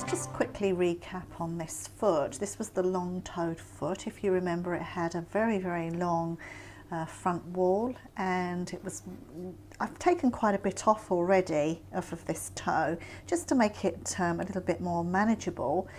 just quickly recap on this foot. This was the long-toed foot. If you remember, it had a very, very long front wall, and I've taken quite a bit off already of this toe just to make it a little bit more manageable.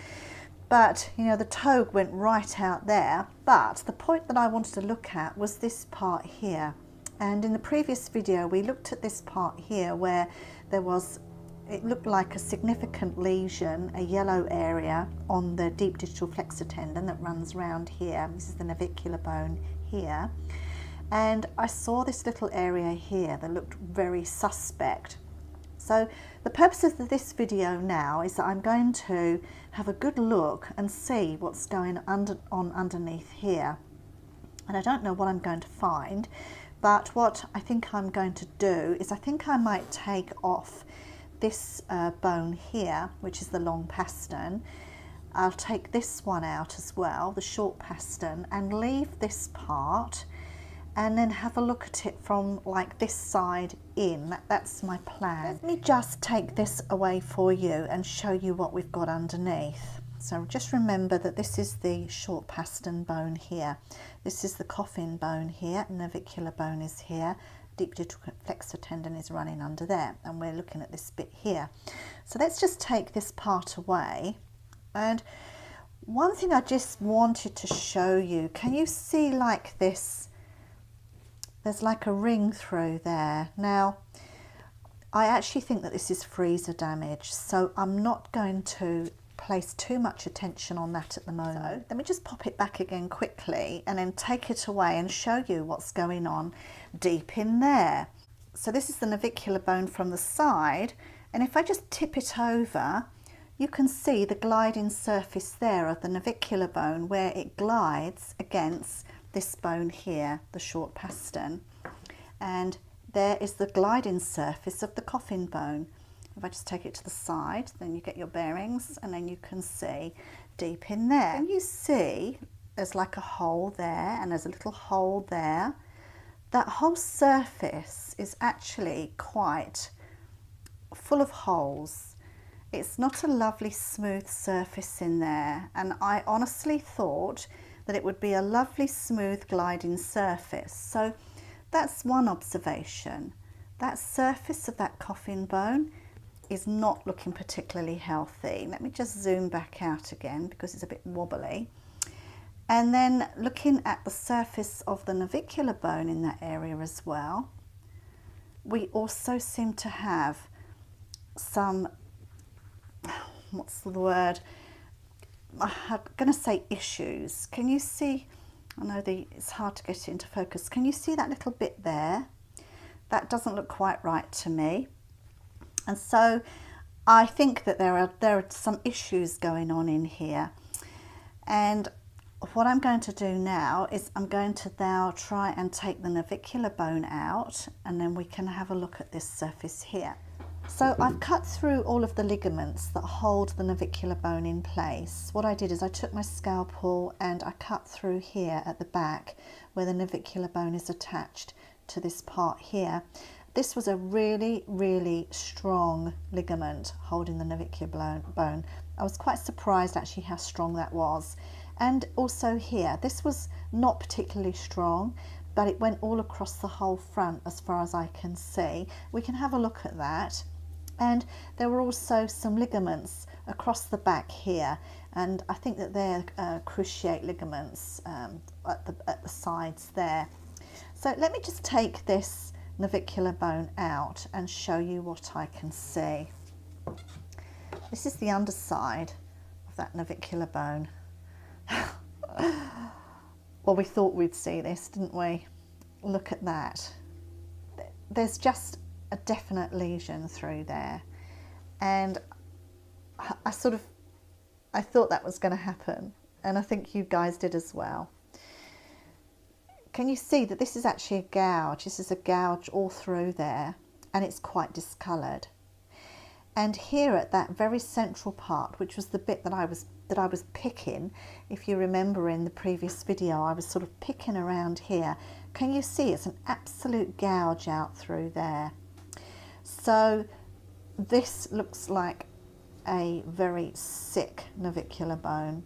But you know, the toe went right out there. But the point that I wanted to look at was this part here. And in the previous video, we looked at this part here where it looked like a significant lesion, a yellow area on the deep digital flexor tendon that runs around here. This is the navicular bone here. And I saw this little area here that looked very suspect. So the purpose of this video now is that I'm going to have a good look and see what's going on underneath here. And I don't know what I'm going to find, but what I think I'm going to do is I think I might take off this bone here, which is the long pastern. I'll take this one out as well, the short pastern, and leave this part, and then have a look at it from like this side in. That's my plan. Let me just take this away for you and show you what we've got underneath. So just remember that this is the short pastern bone here. This is the coffin bone here, navicular bone is here, deep digital flexor tendon is running under there, and we're looking at this bit here. So let's just take this part away. And one thing I just wanted to show you, can you see like this? There's like a ring through there. Now, I actually think that this is freezer damage, so I'm not going to place too much attention on that at the moment. So, let me just pop it back again quickly and then take it away and show you what's going on deep in there. So this is the navicular bone from the side, and if I just tip it over, you can see the gliding surface there of the navicular bone where it glides against this bone here, the short pastern, and there is the gliding surface of the coffin bone. If I just take it to the side, then you get your bearings, and then you can see deep in there. And you see there's like a hole there, and there's a little hole there. That whole surface is actually quite full of holes. It's not a lovely smooth surface in there, and I honestly thought that it would be a lovely smooth gliding surface. So that's one observation. That surface of that coffin bone is not looking particularly healthy. Let me just zoom back out again because it's a bit wobbly. And then looking at the surface of the navicular bone in that area as well, we also seem to have some, what's the word? I'm going to say issues. Can you see? I know it's hard to get it into focus. Can you see that little bit there? That doesn't look quite right to me. And so I think that there are some issues going on in here. And what I'm going to do now is I'm going to now try and take the navicular bone out, and then we can have a look at this surface here. So I've cut through all of the ligaments that hold the navicular bone in place. What I did is I took my scalpel and I cut through here at the back where the navicular bone is attached to this part here. This was a really, really strong ligament holding the navicular bone. I was quite surprised actually how strong that was. And also here, this was not particularly strong, but it went all across the whole front as far as I can see. We can have a look at that. And there were also some ligaments across the back here, and I think that they're cruciate ligaments at the sides there. So let me just take this navicular bone out and show you what I can see. This is the underside of that navicular bone. Well, we thought we'd see this, didn't we? Look at that. There's just a definite lesion through there, and I thought that was going to happen, and I think you guys did as well. Can you see that this is actually a gouge? This is a gouge all through there, and it's quite discoloured. And here at that very central part, which was the bit that I was picking, if you remember in the previous video, I was sort of picking around here. Can you see it's an absolute gouge out through there? So this looks like a very sick navicular bone.